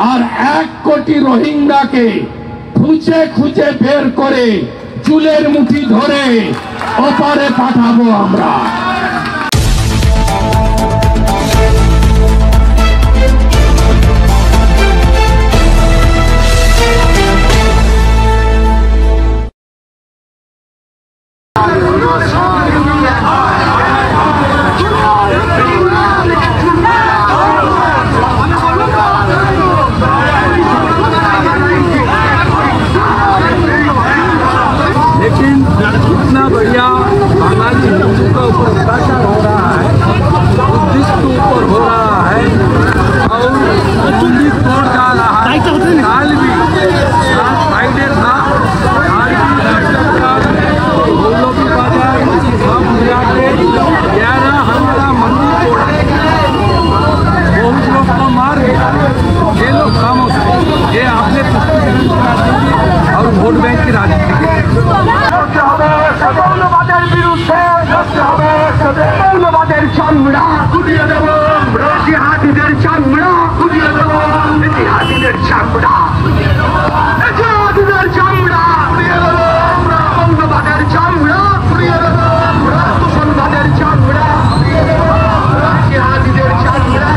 আর 1 কোটি রোহিঙ্গাকে খুঁজে খুঁজে বের করে চুলের মুঠি ধরে ওপারে পাঠাবো আমরা। इतना बढ़िया बांग्लादेश हिंदू का ऊपर अत्याचार हो रहा है, बुद्धिस्ट के ऊपर हो रहा है और मंदिर तोड़ डाल रहा है। काल भी फ्राइडे था, आज भी गोलोकी बाजार सब मिला के 11 हमारा मंदिर तोड़ा, बहुत लोग को मार गया। ये लोग खामोश है, ये आपने और वोट बैंक की राजनीति মৌলবাদের বিরুদ্ধে মৌলবাদের চামড়া গুড়িয়ে দেব, জিহাদিদের চামড়া গুড়িয়ে দেব, জিহাদিদের চামড়া জিহাদিদের চামড়া গুড়িয়ে দেব, মৌলবাদের চামড়া গুড়িয়ে দেব, মুসলমানের চামড়া গুড়িয়ে দেব, জিহাদিদের চামড়া।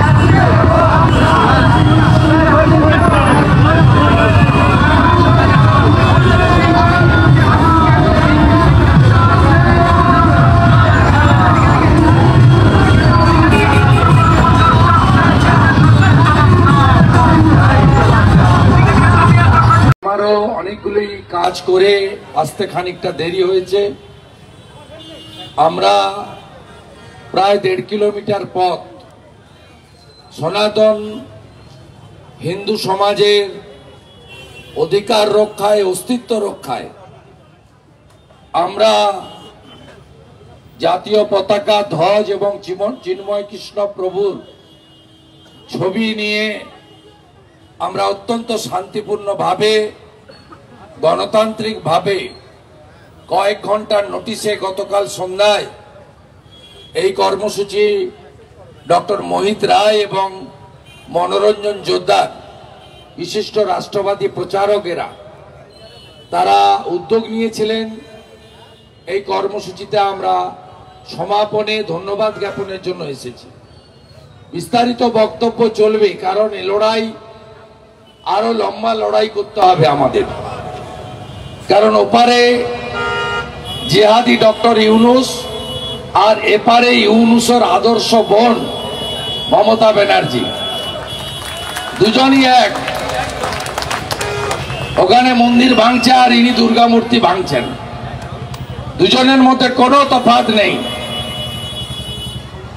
অনেকগুলি কাজ করে আসতে খানিকটা দেরি হয়েছে। আমরা প্রায় 1.5 কিলোমিটার পথ সনাতন হিন্দু সমাজের অধিকার রক্ষায়, অস্তিত্ব রক্ষায় আমরা জাতীয় পতাকা, ধ্বজ এবং চিন্ময় কৃষ্ণ প্রভুর ছবি নিয়ে আমরা অত্যন্ত শান্তিপূর্ণভাবে, গণতান্ত্রিকভাবে কয়েক ঘন্টার নোটিশে গতকাল সন্ধ্যায় এই কর্মসূচি ডক্টর মোহিত রায় এবং মনোরঞ্জন জোদ্দার বিশিষ্ট রাষ্ট্রবাদী প্রচারকেরা তারা উদ্যোগ নিয়েছিলেন। এই কর্মসূচিতে আমরা সমাপনে ধন্যবাদ জ্ঞাপনের জন্য এসেছি। বিস্তারিত বক্তব্য চলবে, কারণ এই লড়াই আরো লম্বা লড়াই করতে হবে আমাদের। কারণ ওপারে জিহাদি ডক্টর ইউনূস আর এপারে ইউনূসের আদর্শ বোন মমতা ব্যানার্জি, দুজনই এক। ওখানে মন্দির ভাঙছে আর ইনি দুর্গা মূর্তি ভাঙছেন, দুজনের মধ্যে কোনো তফাৎ নেই।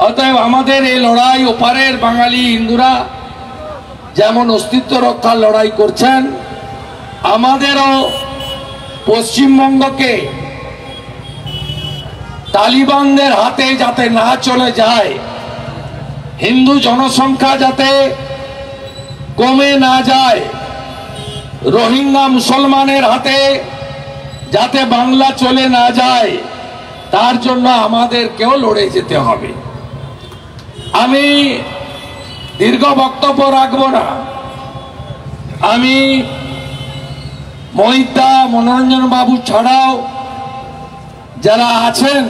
অতএব আমাদের এই লড়াই, ওপারের বাঙালি হিন্দুরা যেমন অস্তিত্ব রক্ষার লড়াই করছেন, আমাদেরও পশ্চিমবঙ্গকে তালিবানদের হাতে যাতে না চলে যায়, হিন্দু জনসংখ্যা যাতে কমে না যায়, রোহিঙ্গা মুসলমানের হাতে যাতে বাংলা চলে না যায়, তার জন্য আমাদেরকেও লড়ে যেতে হবে। আমি দীর্ঘ বক্তব্য রাখবো না। আমি মোহিতদা, মনোরঞ্জন বাবু ছাড়াও যারা আছেন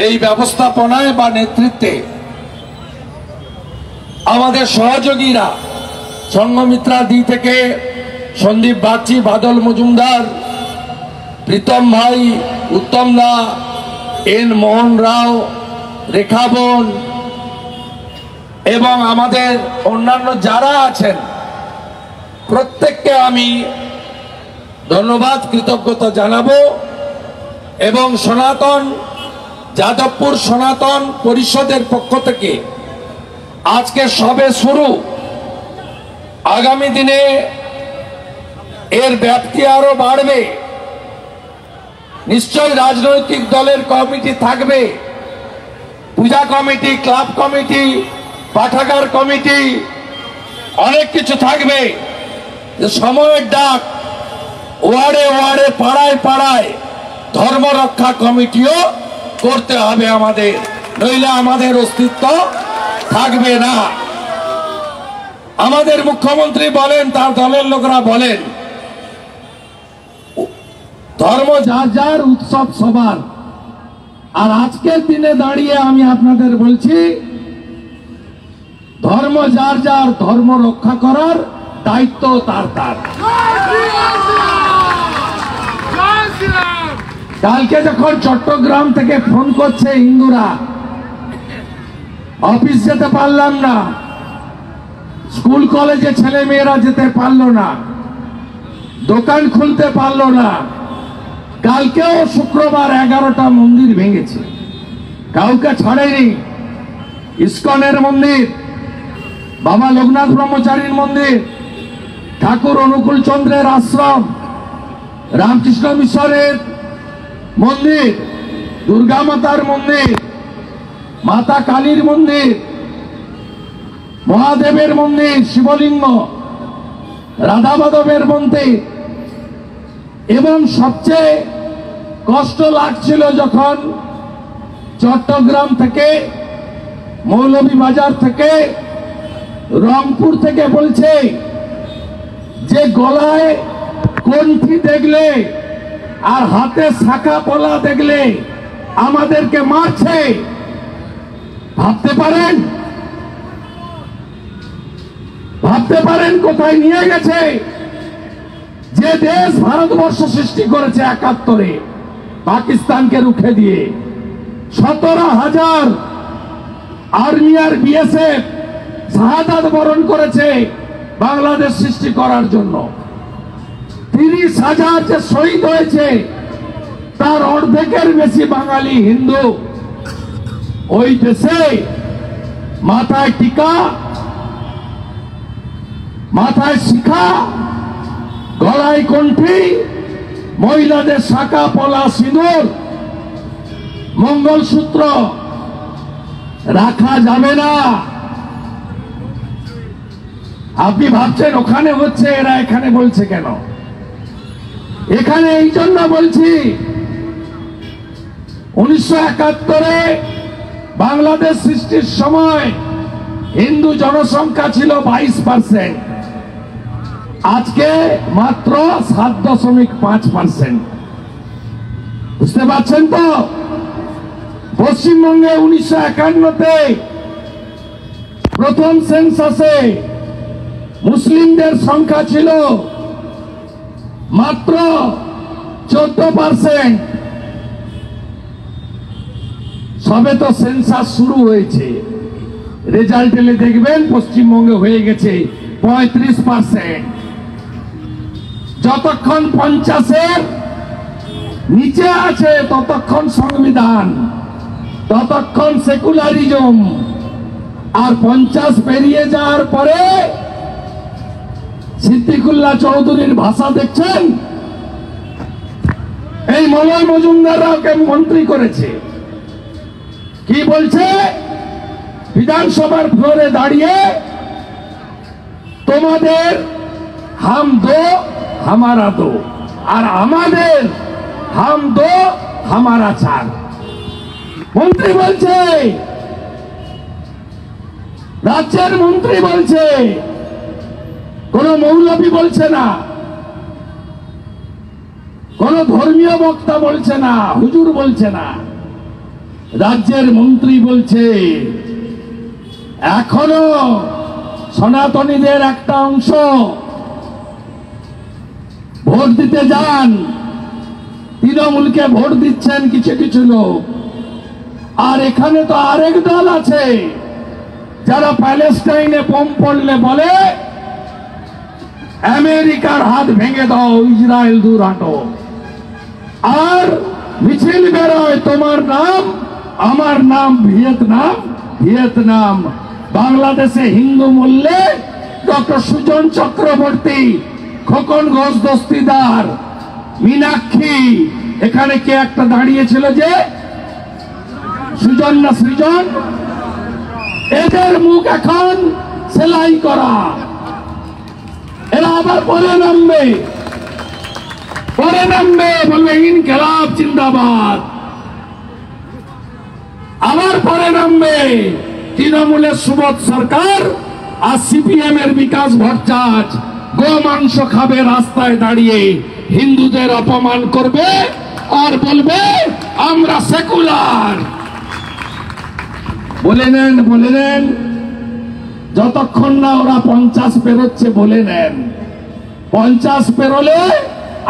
এই ব্যবস্থাপনায় বা নেতৃত্বে, আমাদের সহযোগীরা সংঘমিত্রা দি থেকে সন্দীপ বাগচি, বাদল মজুমদার, প্রীতম ভাই, উত্তম দা, এন মোহন রাও, রেখা বোন এবং আমাদের অন্যান্য যারা আছেন প্রত্যেককে আমি ধন্যবাদ, কৃতজ্ঞতা জানাবো। এবং সনাতন যাদবপুর সনাতন পরিষদের পক্ষ থেকে আজকে সবে শুরু, আগামী দিনে এর ব্যাপ্তি আরো বাড়বে। নিশ্চয়ই রাজনৈতিক দলের কমিটি থাকবে, পূজা কমিটি, ক্লাব কমিটি, পাঠাগার কমিটি, অনেক কিছু থাকবে। সময়ের ডাক, ওয়ার্ডে ওয়ার্ডে, পাড়ায় পাড়ায় ধর্ম রক্ষা কমিটিও করতে হবে আমাদের, নইলে আমাদের অস্তিত্ব থাকবে না। আমাদের মুখ্যমন্ত্রী বলেন, তার দলের লোকরা বলেন, ধর্ম যার যার, উৎসব সবার। আর আজকের দিনে দাঁড়িয়ে আমি আপনাদের বলছি, ধর্ম যার যার, ধর্ম রক্ষা করার দায়িত্ব তার তার। কালকে যখন চট্টগ্রাম থেকে ফোন করছে হিন্দুরা, অফিস যেতে পারলাম না, স্কুল কলেজে ছেলে মেয়েরা যেতে পারলো না, দোকান খুলতে পারলো না। কালকেও শুক্রবার 11টা মন্দির ভেঙেছে, কাউকে ছাড়েনি। ইস্কনের মন্দির, বাবা লোকনাথ ব্রহ্মচারীর মন্দির, ঠাকুর অনুকূল চন্দ্রের আশ্রম, রামকৃষ্ণ মিশনের মন্দির, দুর্গা মাতার মন্দির, মাতা কালীর মন্দির, মহাদেবের মন্দির, শিবলিঙ্গ, রাধা মাধবের মন্দির। এবং সবচেয়ে কষ্ট লাগছিল যখন চট্টগ্রাম থেকে, মৌলভীবাজার থেকে, রংপুর থেকে বলছে যে গলায় কণ্ঠি দেখলে আর হাতে শাখা পলা দেখলে আমাদেরকে মারছে। ভাবতে পারেন, ভাবতে পারেন কোথায় নিয়ে গেছে? যে দেশ ভারতবর্ষ সৃষ্টি করেছে 71-এ, পাকিস্তানকে রুখে দিয়ে 17,000 আর্মি আর বিএসএফ শাহাদাত বরণ করেছে বাংলাদেশ সৃষ্টি করার জন্য। 30,000 যে শহীদ হয়েছে, তার অর্ধেকের বেশি বাঙালি হিন্দু। ওই দেশে মাথায় টিকা, মাথায় শিখা, গলায় কণ্ঠি, মহিলাদের শাখা পলা সিঁদুর, মঙ্গলসূত্র রাখা যাবে না। আপনি ভাবছেন ওখানে হচ্ছে, এরা এখানে বলছে কেন? এখানে এই জন্য বলছি, 1971-এ বাংলাদেশ সৃষ্টির সময় হিন্দু জনসংখ্যা ছিল 22%, আজকে মাত্র 7.5%। বুঝতে পারছেন তো? পশ্চিমবঙ্গে 1951-তে প্রথম সেন্সাসে মুসলিমদের সংখ্যা ছিল মাত্র 14%। সবে তো সেন্সাস শুরু হয়েছে, রেজাল্ট এলে দেখবেন পশ্চিমবঙ্গে হয়ে গেছে 35%। যতক্ষণ 50-এর নিচে আছে ততক্ষণ সংবিধান, ততক্ষণ সেকুলারিজম। আর 50 পেরিয়ে যাওয়ার পরে সিদ্দিকুল্লাহ চৌধুরীর ভাষা দেখছেন? এই মলয় মজুমদাররাও কে মন্ত্রী করেছে। কি বলছে? বিধানসভার ফ্লোরে দাঁড়িয়ে, তোমাদের হাম দো হামারা দো, আর আমাদের হাম দো হামারা চার। মন্ত্রী বলছে, রাজ্যের মন্ত্রী বলছে, কোন মৌলবী বলছে না, কোন ধর্মীয় বক্তা বলছে না, হুজুর বলছে না, রাজ্যের মন্ত্রী বলছে। এখনো সনাতনীদের একটা অংশ ভোট দিতে যান, তৃণমূলকে ভোট দিচ্ছেন কিছু কিছু লোক। আর এখানে তো আরেক দল আছে যারা প্যালেস্টাইনে বোম পড়লে বলে আমেরিকার হাত ভেঙে দাও, ইসরায়েল দূর হাঁটো। আর মিছিল বেরোয়, তোমার নাম আমার নাম ভিয়েতনাম, ভিয়েতনাম। বাংলাদেশে হিন্দু মূল্যে ডক্টর সুজন চক্রবর্তী, খোকন ঘোষ দস্তিদার, মীনাক্ষী, এখানে কে একটা দাঁড়িয়েছিল যে সুজন না সৃজন, এদের মুখ এখন সেলাই করা। এরা আবার পরে নামবে, বলবে ইনকিলাব জিন্দাবাদ। আবার পরে নামবে তৃণমূলের সুবোধ সরকার, আর সিপিএম এর বিকাশ ভট্টাচার্য গোমাংস খাবে, রাস্তায় দাঁড়িয়ে হিন্দুদের অপমান করবে আর বলবে আমরা সেকুলার। বলে নেন যতক্ষণ না ওরা 50 পেরোচ্ছে বলে নেন, 50 পেরোলে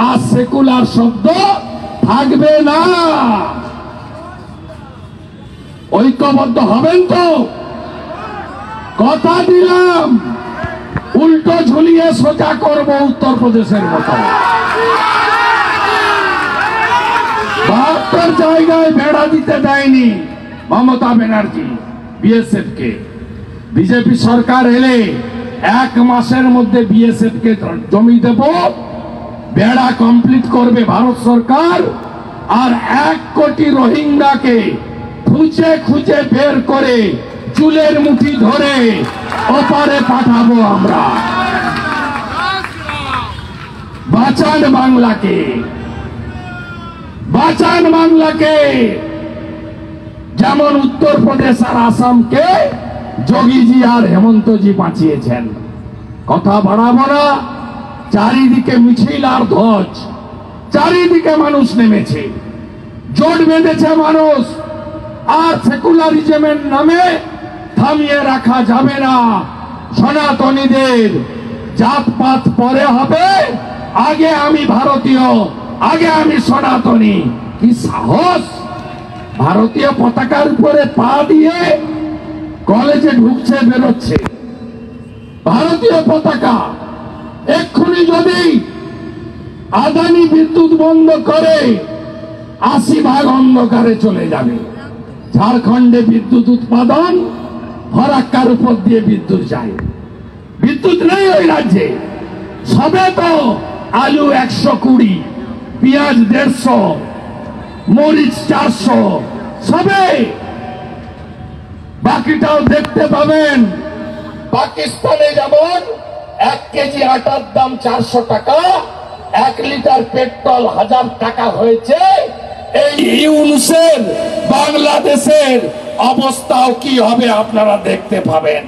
আর সেকুলার শব্দ থাকবে না। ঐক্যবদ্ধ হবেন তো? কথা দিলাম, উল্টো ঝুলিয়ে সোজা করব উত্তরপ্রদেশের মতো। 72 জায়গায় বেড়া দিতে দেয়নি মমতা ব্যানার্জি বিএসএফ কে। বিজেপি সরকার এলে 1 মাসের মধ্যে বিএসএফ কে জমি দেব, বেড়া কমপ্লিট করবে ভারত সরকার, আর 1 কোটি রোহিঙ্গাকে খুঁজে খুঁজে বের করে চুলের মুঠি ধরে ওপারে পাঠাবো আমরা। বাঁচান বাংলাকে, বাঁচান বাংলাকে। যেমন উত্তরপ্রদেশ আর আসামকে যোগীজি আর হেমন্তজি বাঁচিয়েছেন। কথা বাড়াবো না, চারিদিকে মিছিল আর ধ্বজ, চারিদিকে মানুষ নেমেছে, জোট বেঁধেছে মানুষ। আর সেকুলারিজমের নামে থামিয়ে রাখা যাবে না। সনাতনীদের জাতপাত পরে হবে, আগে আমি ভারতীয়, আগে আমি সনাতনী। কি সাহস! ভারতীয় পতাকার উপরে পা দিয়ে কলেজে ঢুকছে, বেরোচ্ছে ভারতীয় পতাকা। এক্ষুনি যদি আদানি বিদ্যুৎ বন্ধ করে 80% অন্ধকারে চলে যাবে। ঝাড়খণ্ডে বিদ্যুৎ উৎপাদন, ফরাক্কার উপর দিয়ে বিদ্যুৎ যায়। বিদ্যুৎ নেই ওই রাজ্যে। সবে তো আলু 120, পেঁয়াজ 150, মরিচ 400, সবে। বাকিটাও দেখতে পাবেন। পাকিস্তানে যেমন 1 কেজি আটার দাম 400 টাকা, 1 লিটার পেট্রোল 1000 টাকা হয়েছে। এই ইউনুসের বাংলাদেশের অবস্থাও কি হবে আপনারা দেখতে পাবেন।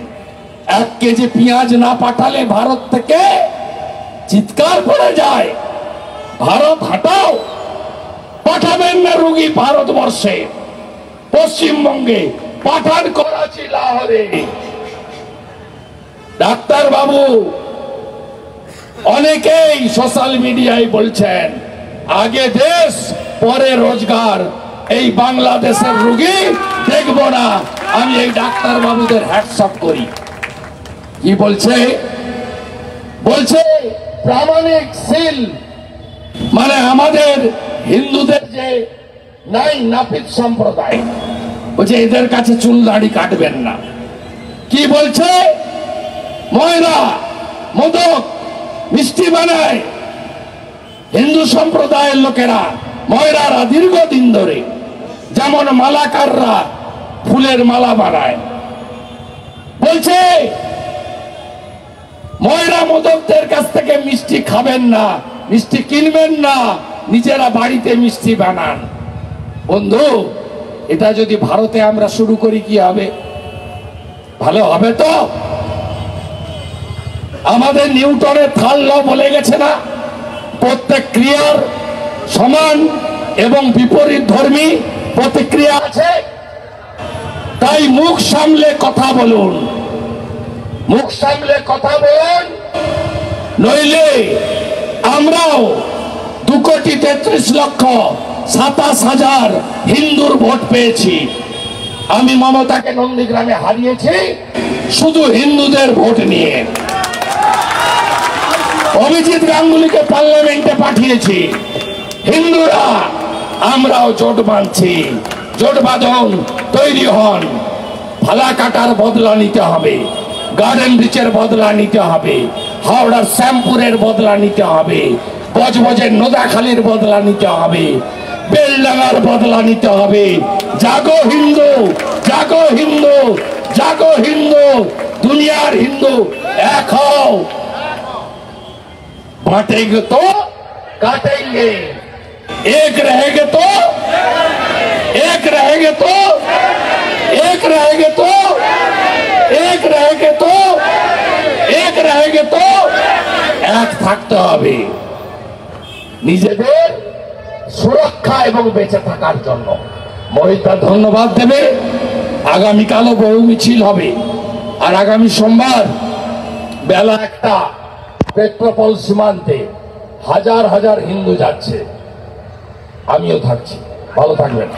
1 কেজি পেঁয়াজ না পাঠালে ভারত থেকে চিৎকার পড়ে যায়, ভারত হাটাও। পাঠাবেন না রুগী ভারতবর্ষে, পশ্চিমবঙ্গে পাঠান, করাচি, লাহোরে। ডাক্তার বাবু অনেকেই সোশ্যাল মিডিয়ায় বলছেন আগে দেশ পরে রোজগার, এই বাংলাদেশের রোগী দেখব না। আমি এই ডাক্তার বাবুদের হ্যাটসঅপ করি। কি বলছে? বলছে প্রামাণিক সিল, মানে আমাদের হিন্দুদের যে নাই নাপিত সম্প্রদায়, বলছে এদের কাছে চুল দাড়ি কাটবেন না। কি বলছে? ময়রা, মোদক, মিষ্টি বানায় হিন্দু সম্প্রদায়ের লোকেরা, ময়রারা দীর্ঘদিন ধরে। যেমন মালাকাররা ফুলের মালা বানায়। বলছে ময়রা মোদকদের কাছ থেকে মিষ্টি খাবেন না, মিষ্টি কিনবেন না, নিজেরা বাড়িতে মিষ্টি বানান। বন্ধু, এটা যদি ভারতে আমরা শুরু করি কি হবে? ভালো হবে তো? আমাদের নিউটনের থার্ড ল বলে গেছে না, প্রত্যেক ক্রিয়ার সমান এবং বিপরীত ধর্মী প্রতিক্রিয়া আছে। তাই মুখ সামলে কথা বলুন, মুখ সামলে কথা বলুন, নইলে আমরাও 2,33,27,000 হিন্দুর ভোট পেয়েছি। আমি মমতাকে নন্দীগ্রামে হারিয়েছি শুধু হিন্দুদের ভোট নিয়ে। অভিজিৎ গাঙ্গুলিকে পার্লামেন্টে পাঠিয়েছি হিন্দুরা। আমরাও জোট বাঁধছি, জোট বাঁধন, তৈরি হন। ফালাকাটার বদলা নিতে হবে, গার্ডেন রিচের বদলা নিতে হবে, হাওড়ার শ্যামপুরের বদলা নিতে হবে, বজবজের নোদাখালীর বদলা নিতে হবে, বেলডাঙ্গার বদলা নিতে হবে। জাগো হিন্দু, জাগো হিন্দু, জাগো হিন্দু, দুনিয়ার হিন্দু এক হও। बांटेंगे तो काटेंगे, एक रहेंगे तो, एक रहेंगे तो, एक रहेंगे तो, एक रहेंगे तो रहेंगे तो এক থাকতে হবে নিজেদের সুরক্ষা এবং বেঁচে থাকার জন্য। মহিলা ধন্যবাদ দেবে। আগামীকালও বহু মিছিল হবে। আর আগামী সোমবার বেলা 1টা পেট্রোপল সীমান্তে হাজার হাজার হিন্দু যাচ্ছে, আমিও থাকছি। ভালো থাকবেন।